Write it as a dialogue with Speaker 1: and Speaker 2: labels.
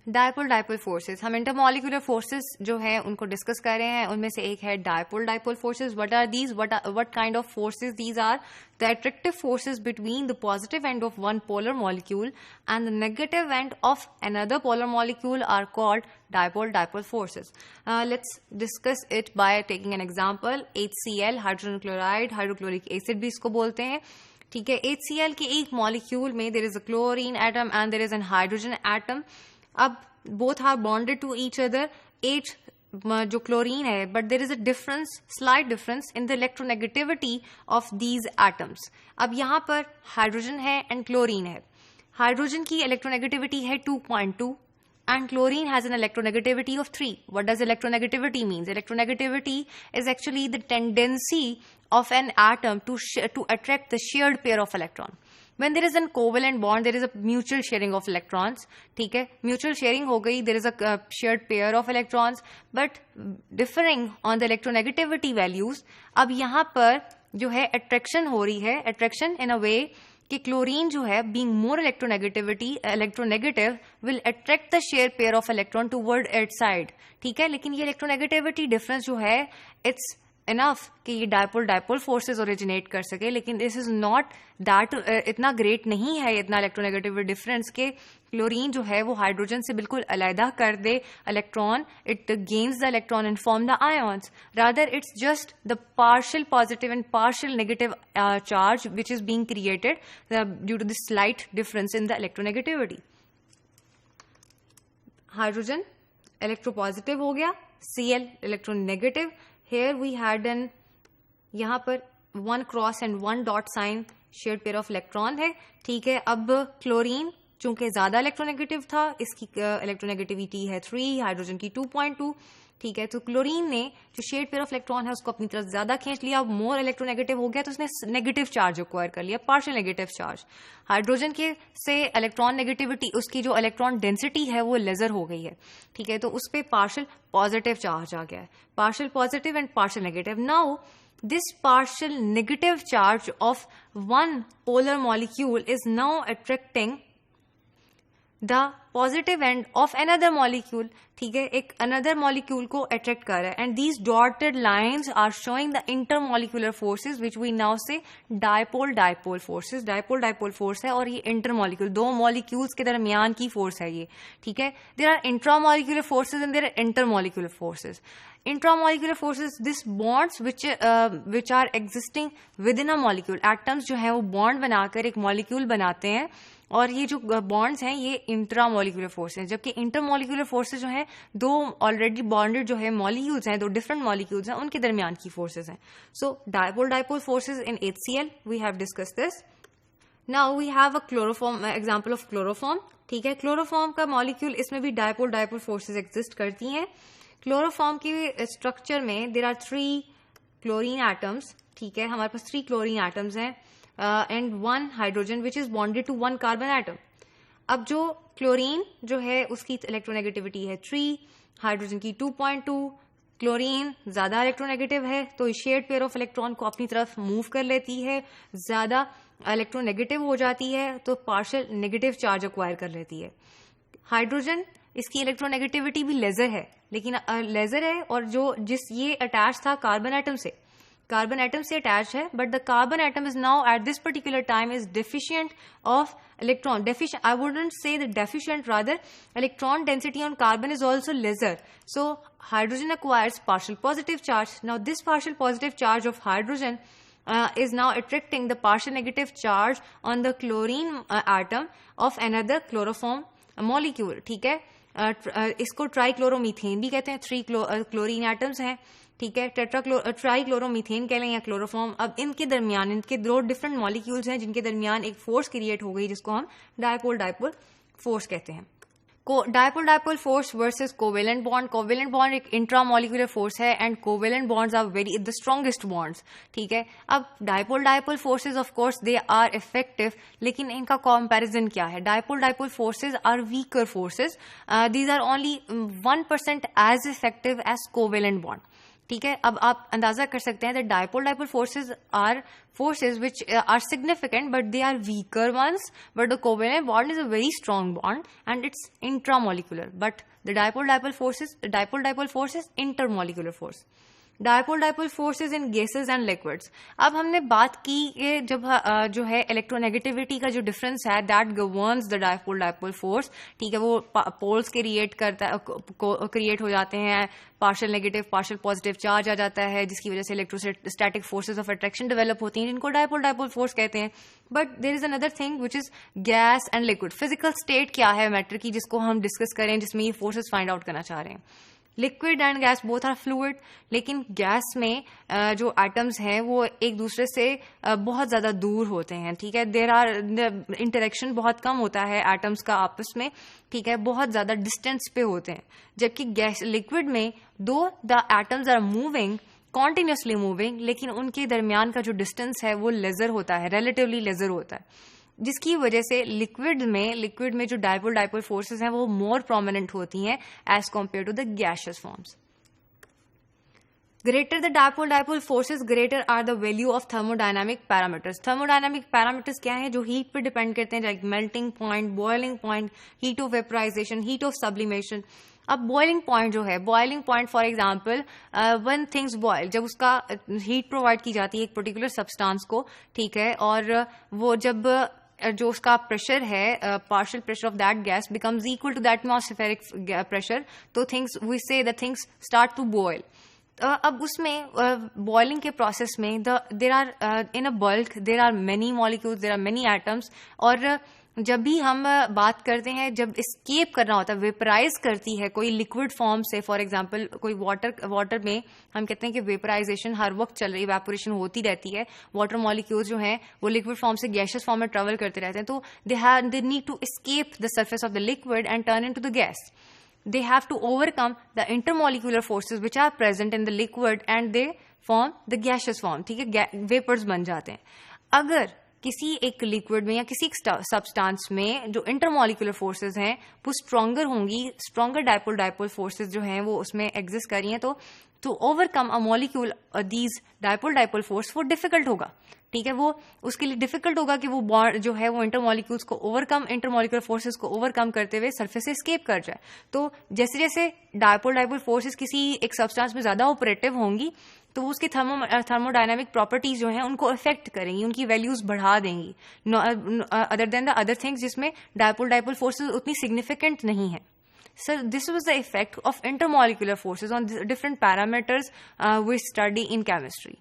Speaker 1: Dipole dipole forces, हम intermolecular forces जो है उनको डिस्कस कर रहे हैं. उनमें से एक है dipole dipole forces. What are these, what kind of forces these are? The attractive forces between the positive end of one polar molecule and the negative end of another polar molecule are called dipole dipole forces. Let's discuss it by taking an example. HCl, hydrogen chloride, hydrochloric acid भी इसको बोलते हैं. ठीक है, HCl के एक molecule में there is a chlorine atom and there is an hydrogen atom. अब both are bonded to each other. H जो क्लोरीन है, but there is a difference, slight difference in the electronegativity of these atoms. अब यहाँ पर hydrogen है and chlorine है. Hydrogen की electronegativity है 2.2 and chlorine has an electronegativity of 3. What does electronegativity means? Electronegativity is actually the tendency of an atom to attract the shared pair of electron. When there is a covalent bond, there is a mutual sharing of electrons. ठीक है, mutual sharing हो गई, there is a shared pair of electrons, but differing on the electronegativity values. अब यहाँ पर जो है attraction हो रही है, attraction in a way कि क्लोरीन जो है being more electronegative will attract the shared pair of electron toward its side. ठीक है, लेकिन ये electronegativity difference जो है it's enough कि ये डायपोल डायपोल फोर्सेस ओरिजिनेट कर सके, लेकिन दिस इज नॉट दैट, इतना ग्रेट नहीं है इतना इलेक्ट्रोनेगेटिव डिफरेंस के क्लोरीन जो है वो हाइड्रोजन से बिल्कुल अलहदा कर दे electron. It gains the electron and form the ions. Rather it's just the partial positive and partial negative charge which is being created due to this slight difference in the electronegativity. Hydrogen electropositive हो गया, Cl electronegative. Here we had an, यहाँ पर 1 cross and 1 dot sign shared pair of electron है. ठीक है, अब chlorine चूंकि ज्यादा इलेक्ट्रोनेगेटिव था, इसकी इलेक्ट्रोनेगेटिविटी है 3, हाइड्रोजन की 2.2. ठीक है, तो क्लोरीन ने जो शेयर्ड पेयर ऑफ इलेक्ट्रॉन है उसको अपनी तरफ ज्यादा खींच लिया, मोर इलेक्ट्रोनेगेटिव हो गया, तो उसने नेगेटिव चार्ज एक्वायर कर लिया, पार्शियल नेगेटिव चार्ज. हाइड्रोजन के से इलेक्ट्रॉन नेगेटिविटी, उसकी जो इलेक्ट्रॉन डेंसिटी है वो लेजर हो गई है. ठीक है, तो उस पर पार्शियल पॉजिटिव चार्ज आ गया है, partial positive and partial negative. Now this partial negative charge of one polar molecule is now attracting the positive end of another molecule. ठीक है, एक another molecule को attract कर रहा है, and these dotted lines are showing the intermolecular forces which we now say dipole dipole forces. dipole dipole force है और ये intermolecule, दो molecules के दरमियान की force है ये. ठीक है, there are intramolecular forces and there are intermolecular forces. Intramolecular forces, this bonds which are existing within a molecule. Atoms जो है वो bond बनाकर एक molecule बनाते हैं, और ये जो बॉन्ड्स हैं ये इंट्रामोलिकुलर फोर्स हैं, जबकि इंटरमोलिकुलर फोर्सेस जो हैं दो ऑलरेडी बॉन्डेड जो है मॉलिक्यूल्स हैं, दो डिफरेंट मॉलिक्यूल्स हैं, उनके दरमियान की फोर्सेस हैं. So dipole dipole forces in HCl we have discuss this. Now we have a chloroform, example of chloroform. ठीक है, क्लोरोफॉर्म का मॉलिक्यूल, इसमें भी डायपोल डायपोल फोर्सेस एग्जिस्ट करती हैं. क्लोरोफॉर्म की स्ट्रक्चर में देयर आर 3 क्लोरीन एटम्स. ठीक है, हमारे पास 3 क्लोरीन एटम्स हैं and 1 hydrogen which is bonded to 1 carbon atom. अब जो क्लोरीन जो है उसकी इलेक्ट्रोनेगेटिविटी है 3, हाइड्रोजन की 2.2. क्लोरीन ज्यादा इलेक्ट्रोनेगेटिव है तो शेयर्ड पेयर ऑफ इलेक्ट्रॉन को अपनी तरफ मूव कर लेती है, ज्यादा इलेक्ट्रोनेगेटिव हो जाती है तो पार्शियल नेगेटिव चार्ज एक्वायर कर लेती है. हाइड्रोजन, इसकी इलेक्ट्रोनेगेटिविटी भी लेजर है, लेकिन लेजर है और जो जिस ये अटैच था कार्बन एटम से, कार्बन एटम से अटैच है, but the carbon atom is now at this particular time is deficient of electron. Deficient, I wouldn't say the deficient, rather electron density on carbon is also lesser. So hydrogen acquires partial positive charge. Now this partial positive charge of hydrogen is now attracting the partial negative charge on the chlorine atom of another chloroform molecule. ठीक है, इसको ट्राइक्लोरोमीथेन भी कहते हैं. 3 chlorine atoms हैं. ठीक है, ट्राइक्लोरोमीथेन कह लें या क्लोरोफॉर्म. अब इनके दरमियान, इनके 2 डिफरेंट मॉलिक्यूल्स हैं जिनके दरमियान एक फोर्स क्रिएट हो गई जिसको हम डायपोल डायपोल फोर्स कहते हैं. Dipole dipole force versus covalent bond. Covalent bond एक इंट्रामोलिकुलर फोर्स है and covalent bonds are very the strongest bonds. ठीक है, अब dipole dipole forces of course they are effective, लेकिन इनका कंपैरिजन क्या है? Dipole dipole forces are weaker forces. These are only 1% as effective as covalent bond. ठीक है, अब आप अंदाजा कर सकते हैं that dipole dipole forces which are significant but they are weaker ones, but the covalent bond is a very strong bond and it's intramolecular, but the dipole dipole force is intermolecular force. Dipole dipole forces in gases and liquids. अब हमने बात की कि जब जो है electronegativity का जो डिफरेंस है that governs the dipole dipole force. ठीक है, वो पोल्स क्रिएट हो जाते हैं, partial negative partial positive charge आ जाता है जिसकी वजह से electrostatic forces of attraction develop होती हैं जिनको डायपोल डायपोल फोर्स कहते हैं. But there is another thing which is gas and liquid. Physical state क्या है मैटर की जिसको हम डिस्कस करें, जिसमें ये फोर्सेज फाइंड आउट करना चाह रहे हैं. Liquid and gas both are fluid, लेकिन गैस में जो एटम्स हैं वो एक दूसरे से बहुत ज्यादा दूर होते हैं. ठीक है, देयर आर इंटरेक्शन बहुत कम होता है एटम्स का आपस में. ठीक है, बहुत ज्यादा डिस्टेंस पे होते हैं. जबकि गैस लिक्विड में दो the atoms are moving continuously moving, लेकिन उनके दरमियान का जो डिस्टेंस है वो लेजर होता है, रिलेटिवली लेजर होता है, जिसकी वजह से लिक्विड में जो डायपोल डायपोल फोर्सेस हैं वो मोर प्रोमिनेंट होती हैं as compare to the gaseous forms. Greater the dipole dipole forces greater are the value of thermodynamic parameters. Thermodynamic parameters क्या हैं? जो हीट पे डिपेंड करते हैं, like melting point, boiling point, heat of vaporisation, heat of sublimation. अब boiling point जो है, boiling point for example when things boil, जब उसका हीट प्रोवाइड की जाती है एक पर्टिकुलर सब्सटेंस को. ठीक है, और वो जब जो उसका प्रेशर है, partial pressure of that gas becomes equal to the atmospheric pressure, तो things we say the things start to boil. अब उसमें बॉइलिंग के प्रोसेस में there are in a bulk there are many molecules, there are many atoms. और जब भी हम बात करते हैं, जब एस्केप करना होता है, वेपराइज करती है कोई लिक्विड फॉर्म से, फॉर एग्जांपल कोई वाटर में हम कहते हैं कि वेपराइजेशन हर वक्त चल रही, इवेपोरेशन होती रहती है. वाटर मॉलिक्यूल्स जो हैं वो लिक्विड फॉर्म से गैसियस फॉर्म में ट्रेवल करते रहते हैं, तो they need to escape the surface of the liquid and turn into the gas. They have to overcome the intermolecular forces which are present in the liquid and they form the gaseous form. ठीक है, vapours बन जाते हैं. अगर किसी एक liquid में या किसी सब्सटेंस में जो इंटरमोलिकुलर फोर्सेस हैं वो स्ट्रॉन्गर होंगी, स्ट्रॉन्गर डायपोल डायपोल फोर्सेस जो हैं वो उसमें एग्जिस्ट कर रही हैं, तो to overcome a molecule these dipole dipole force वो डिफिकल्ट होगा. ठीक है, वो उसके लिए डिफिकल्ट होगा कि वो बॉन्ड जो है वो इंटरमोलिक्यूल्स को ओवरकम, इंटरमोलिकुलर फोर्सेस को ओवरकम करते हुए सरफेस से एस्केप कर जाए. तो जैसे जैसे डायपोल डायपोल फोर्सेस किसी एक सब्सटेंस में ज्यादा ऑपरेटिव होंगी तो वो उसकी थर्मोडायनामिक प्रॉपर्टीज जो हैं उनको इफेक्ट करेंगी, उनकी वैल्यूज बढ़ा देंगी, other than the other things जिसमें डायपोल डायपोल फोर्सेस उतनी सिग्निफिकेंट नहीं है. So this was the effect of intermolecular forces on different parameters we study in chemistry.